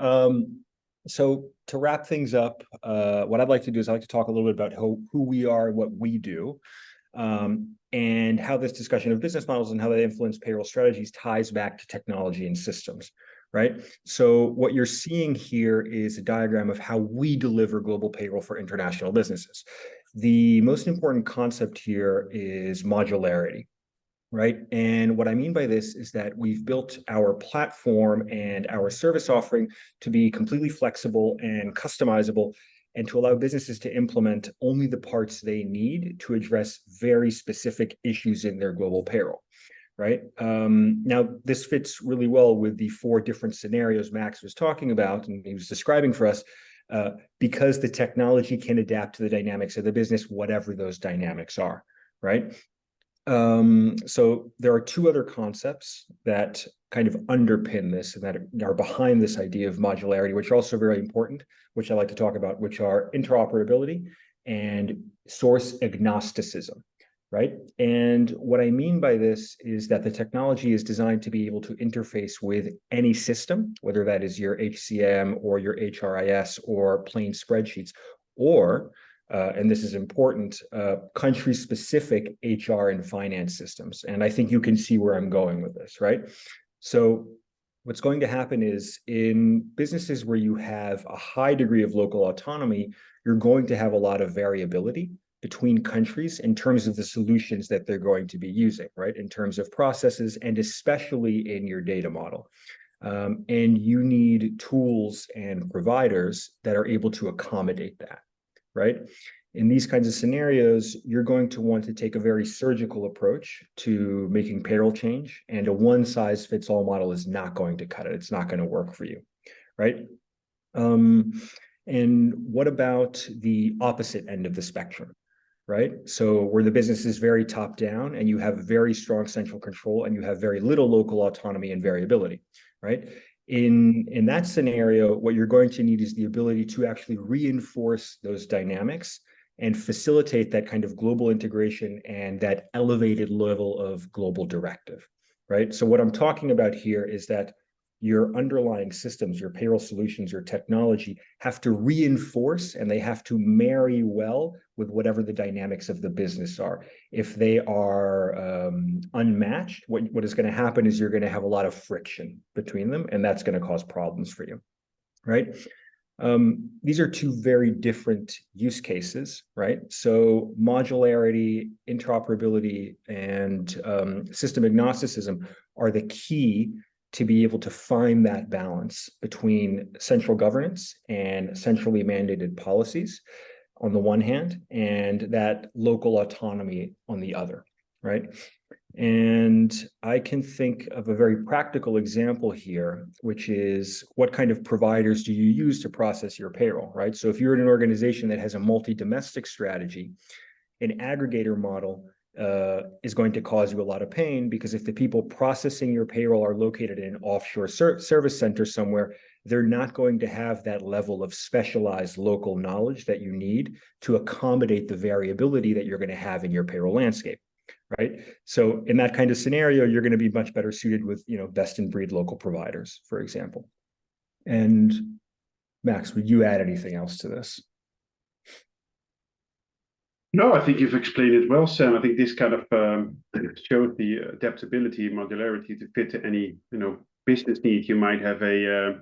So to wrap things up, what I'd like to do is I'd like to talk a little bit about who we are and what we do, and how this discussion of business models and how they influence payroll strategies ties back to technology and systems, right? So what you're seeing here is a diagram of how we deliver global payroll for international businesses. The most important concept here is modularity, right? And what I mean by this is that we've built our platform and our service offering to be completely flexible and customizable, and to allow businesses to implement only the parts they need to address very specific issues in their global payroll, right? Now, this fits really well with the 4 different scenarios Max was talking about and he was describing for us, because the technology can adapt to the dynamics of the business, whatever those dynamics are, right? So there are 2 other concepts that kind of underpin this and that are behind this idea of modularity, which are also very important, which I like to talk about, which are interoperability and source agnosticism, right? And what I mean by this is that the technology is designed to be able to interface with any system, whether that is your HCM or your HRIS or plain spreadsheets, or and this is important, country-specific HR and finance systems. And I think you can see where I'm going with this, right? So what's going to happen is in businesses where you have a high degree of local autonomy, you're going to have a lot of variability between countries in terms of the solutions that they're going to be using, right? In terms of processes, and especially in your data model. And you need tools and providers that are able to accommodate that, right? In these kinds of scenarios, you're going to want to take a very surgical approach to making payroll change, and a one-size-fits-all model is not going to cut it. It's not going to work for you, right? And what about the opposite end of the spectrum, right? So where the business is very top-down and you have very strong central control and you have very little local autonomy and variability, right? In that scenario, what you're going to need is the ability to actually reinforce those dynamics and facilitate that kind of global integration and that elevated level of global directive, right? So what I'm talking about here is that your underlying systems, your payroll solutions, your technology have to reinforce and they have to marry well with whatever the dynamics of the business are. If they are unmatched, what is going to happen is you're going to have a lot of friction between them, and that's going to cause problems for you, right? These are 2 very different use cases, right? So modularity, interoperability, and system agnosticism are the key to be able to find that balance between central governance and centrally mandated policies on the one hand, and that local autonomy on the other, right? And I can think of a very practical example here, which is what kind of providers do you use to process your payroll, right? So if you're in an organization that has a multi-domestic strategy, an aggregator model is going to cause you a lot of pain, because if the people processing your payroll are located in an offshore service center somewhere, they're not going to have that level of specialized local knowledge that you need to accommodate the variability that you're going to have in your payroll landscape. Right. So in that kind of scenario, you're going to be much better suited with, best in breed local providers, for example. And Max, would you add anything else to this? No, I think you've explained it well, Sam. I think this kind of shows the adaptability and modularity to fit to any business need. You might have a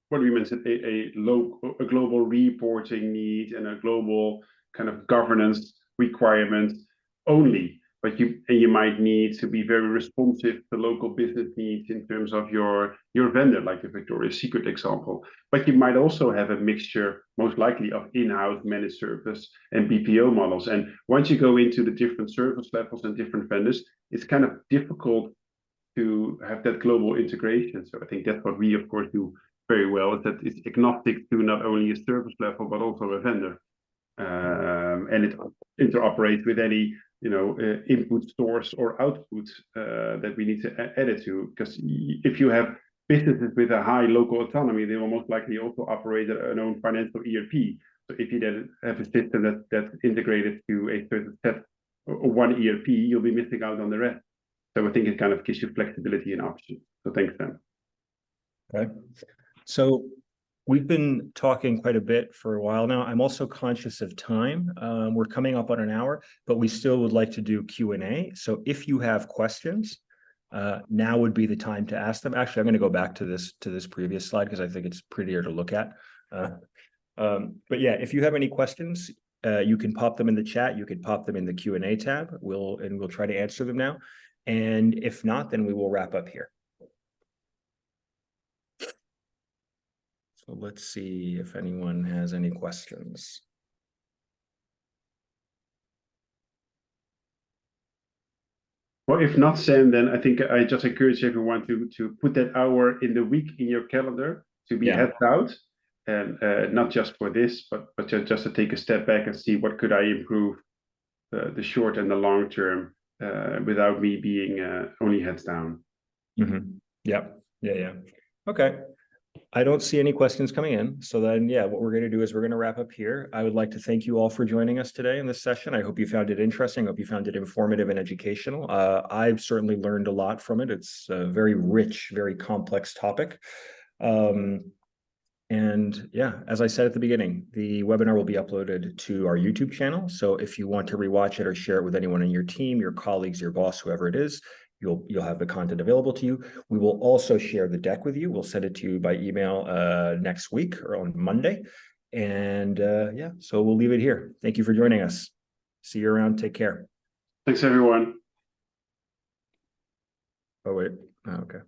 what do we mention, a global reporting need and a global kind of governance requirement only. But you might need to be very responsive to local business needs in terms of your vendor, like the Victoria's Secret example. But you might also have a mixture, most likely, of in-house managed service and BPO models. And once you go into the different service levels and different vendors, it's kind of difficult to have that global integration. So I think that's what we, of course, do very well, is that it's agnostic to not only a service level, but also a vendor. And it interoperates with any input source or output that we need to add it to. Because if you have businesses with a high local autonomy, they will most likely also operate their own financial ERP. So if you then have a system that's integrated to a certain set or one ERP, you'll be missing out on the rest. So I think it kind of gives you flexibility and options. So thanks, Sam. Okay. So we've been talking quite a bit for a while now. I'm also conscious of time. We're coming up on an hour, but we still would like to do Q&A. So if you have questions, now would be the time to ask them. Actually, I'm going to go back to this previous slide because I think it's prettier to look at. But yeah, if you have any questions, you can pop them in the chat. You can pop them in the Q&A tab. We'll try to answer them now. And if not, then we will wrap up here. So let's see if anyone has any questions. Well, if not, Sam, then I think I just encourage everyone to put that hour in the week in your calendar to be heads out, and not just for this, but just to take a step back and see what could I improve the short and the long term without me being only heads down. Mm-hmm. Yeah. Okay. I don't see any questions coming in. So then, yeah, what we're going to do is we're going to wrap up here. I would like to thank you all for joining us today in this session. I hope you found it interesting. I hope you found it informative and educational. I've certainly learned a lot from it. It's a very rich, very complex topic. And yeah, as I said at the beginning, the webinar will be uploaded to our YouTube channel. So if you want to rewatch it or share it with anyone on your team, your colleagues, your boss, whoever it is, you'll have the content available to you. We will also share the deck with you. We'll send it to you by email next week or on Monday. And yeah, so we'll leave it here. Thank you for joining us. See you around. Take care. Thanks, everyone. Oh, wait. Oh, okay.